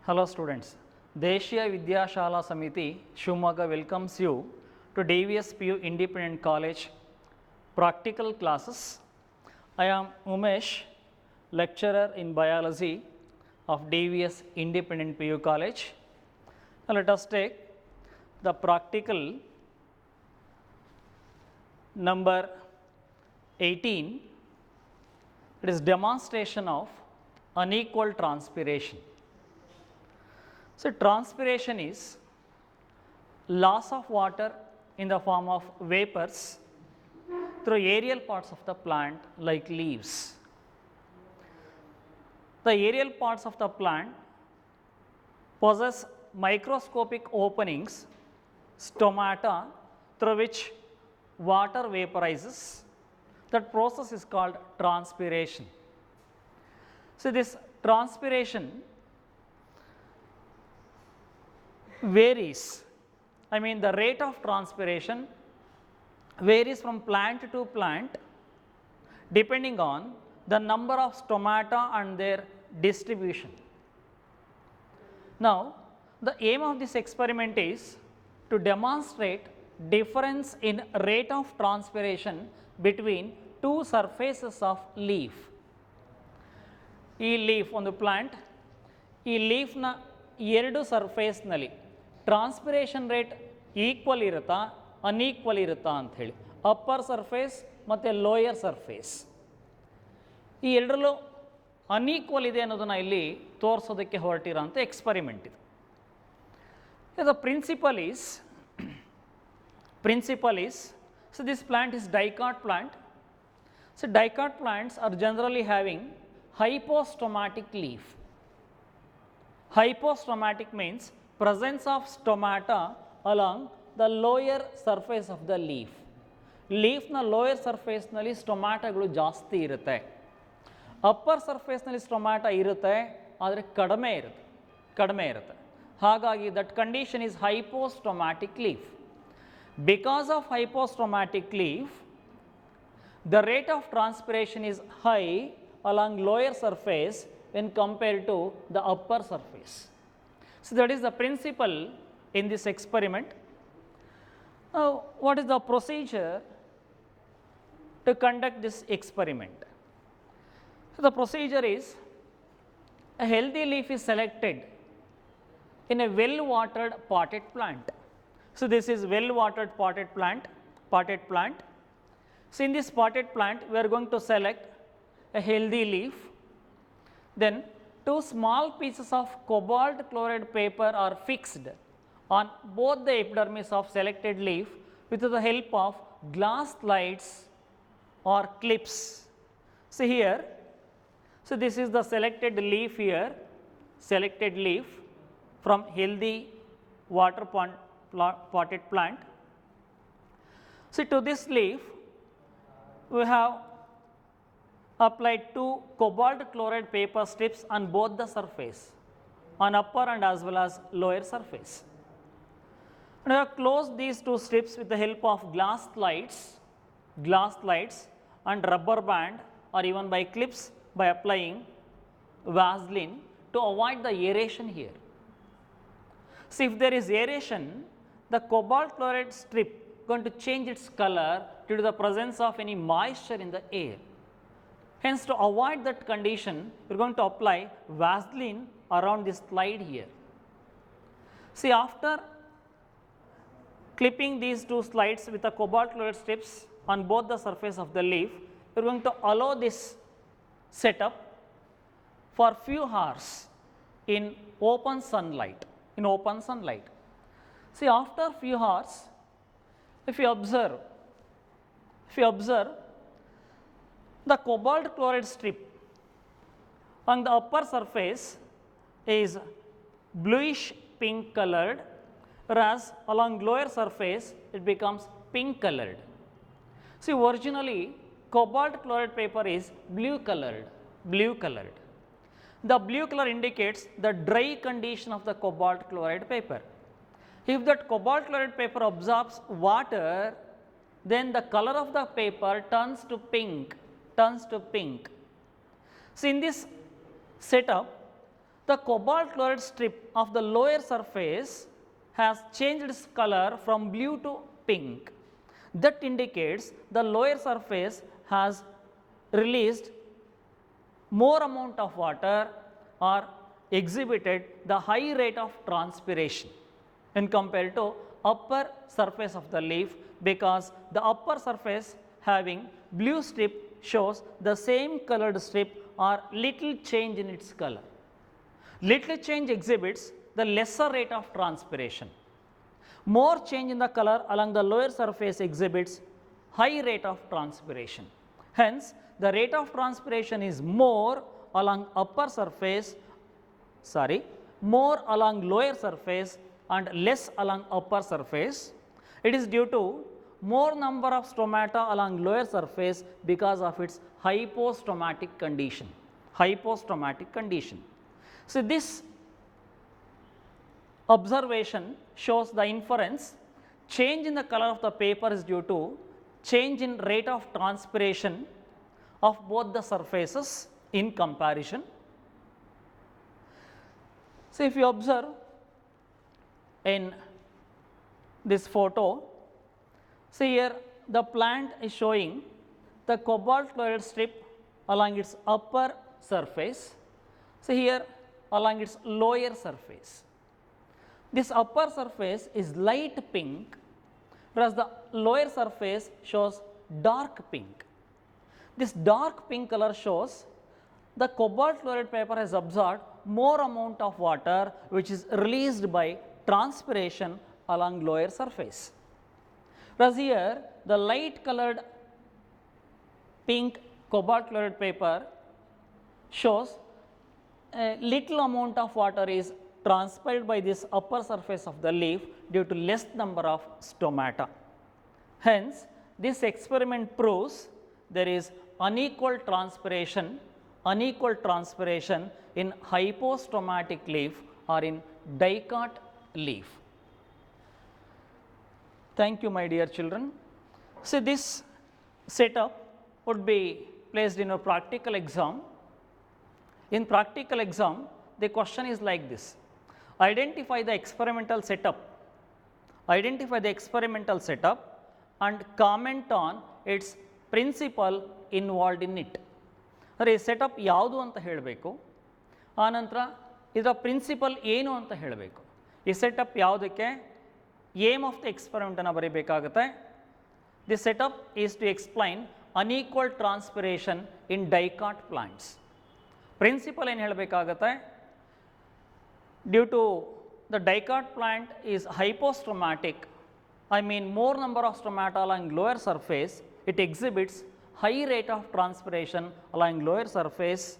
Hello students, Deshiya Vidyashala Samiti Shivamogga welcomes you to DVS PU Independent College practical classes. I am Umesh, lecturer in biology of DVS Independent PU College. Now let us take the practical number 18. It is demonstration of unequal transpiration. So, transpiration is loss of water in the form of vapors through aerial parts of the plant like leaves. The aerial parts of the plant possess microscopic openings, stomata, through which water vaporizes. That process is called transpiration. So, this transpiration varies. I mean, the rate of transpiration varies from plant to plant depending on the number of stomata and their distribution. Now, the aim of this experiment is to demonstrate difference in rate of transpiration between two surfaces of leaf. ಈ leaf ಒಂದು plant, ಈ ಲೀಫ್ನ ಎರಡು ಸರ್ಫೇಸ್ನಲ್ಲಿ transpiration rate equal ಇರುತ್ತಾ unequal ಇರುತ್ತಾ ಅಂಥೇಳಿ, upper surface ಮತ್ತು ಲೋಯರ್ ಸರ್ಫೇಸ್ ಈ ಎರಡರಲ್ಲೂ ಅನ್ಈಕ್ವಲ್ ಇದೆ ಅನ್ನೋದನ್ನು ಇಲ್ಲಿ ತೋರಿಸೋದಕ್ಕೆ ಹೊರಟಿರೋಂಥ ಎಕ್ಸ್ಪರಿಮೆಂಟ್ ಇದು. The principle is so this plant is dicot plant. So dicot plants are generally having hypostomatic leaf. Hypostomatic means presence of stomata along the lower surface of the leaf. Leaf na lower surface nalli stomata galu ಜಾಸ್ತಿ ಇರುತ್ತೆ. Upper surface ನಲ್ಲಿ stomata ಇರುತ್ತೆ, ಆದರೆ ಕಡಿಮೆ ಇರುತ್ತೆ. ಹಾಗಾಗಿ that condition is hypostomatic leaf. Because of hypostomatic leaf, the rate of transpiration is high along lower surface when compared to the upper surface. So that is the principle in this experiment. Now, what is the procedure to conduct this experiment? So the procedure is a healthy leaf is selected in a well watered potted plant. So this is well watered potted plant. So in this potted plant we are going to select a healthy leaf. Then two small pieces of cobalt chloride paper are fixed on both the epidermis of selected leaf with the help of glass slides or clips. So here, so this is the selected leaf here, selected leaf from healthy water potted plant. So to this leaf we have applied two cobalt chloride paper strips on both the surface, on upper and as well as lower surface. And we have closed these two strips with the help of glass slides and rubber band or even by clips by applying Vaseline to avoid the aeration here. So if there is aeration, the cobalt chloride strip going to change its color due to the presence of any moisture in the air. Hence, to avoid that condition, we are going to apply Vaseline around this slide here. See, after clipping these two slides with the cobalt chloride strips on both the surface of the leaf, we are going to allow this setup for few hours in open sunlight. See, after few hours, if you observe the cobalt chloride strip on the upper surface is bluish pink colored, whereas along lower surface it becomes pink colored. See, originally cobalt chloride paper is blue colored. The blue color indicates the dry condition of the cobalt chloride paper. If that cobalt chloride paper absorbs water, then the color of the paper turns to pink. So in this setup, the cobalt chloride strip of the lower surface has changed its color from blue to pink. That indicates the lower surface has released more amount of water or exhibited the high rate of transpiration in compared to upper surface of the leaf, because the upper surface having blue strip shows the same colored strip or little change in its color. Little change exhibits the lesser rate of transpiration. More change in the color along the lower surface exhibits high rate of transpiration. Hence, the rate of transpiration is more along upper surface, more along lower surface and less along upper surface. It is due to more number of stomata along lower surface because of its hypostomatic condition. Hypostomatic condition. So, this observation shows the inference change in the color of the paper is due to change in rate of transpiration of both the surfaces in comparison. So, if you observe in this photo, see here the plant is showing the cobalt chloride strip along its upper surface, see here along its lower surface. This upper surface is light pink, whereas the lower surface shows dark pink. This dark pink color shows the cobalt chloride paper has absorbed more amount of water which is released by transpiration along lower surface. Whereas here the light colored pink cobalt chloride paper shows a little amount of water is transpired by this upper surface of the leaf due to less number of stomata. Hence, this experiment proves there is unequal transpiration in hypostomatic leaf or in dicot leaf. Thank you, my dear children. So, this setup would be placed in a practical exam. In practical exam, the question is like this: identify the experimental setup and comment on its principle involved in it. ಅಂದರೆ ಈ setup ಯಾವುದು ಅಂತ ಹೇಳಬೇಕು, ಆನಂತರ ಇದರ principal ಏನು ಅಂತ ಹೇಳಬೇಕು. ಈ ಸೆಟಪ್ ಯಾವುದಕ್ಕೆ ಏಮ್ ಆಫ್ ದ ಎಕ್ಸ್ಪೆರಿಮೆಂಟನ್ನು ಬರೀಬೇಕಾಗುತ್ತೆ. The setup is to explain unequal transpiration in dicot plants. Principle ಏನು ಹೇಳಬೇಕಾಗತ್ತೆ, due to the dicot plant is hypostomatic, I mean more number of stomata along lower surface, it exhibits high rate of transpiration along lower surface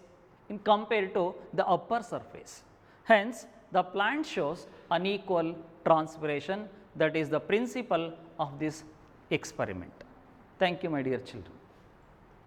in compared to the upper surface. Hence, the plant shows unequal transpiration. That is the principle of this experiment. Thank you, my dear children.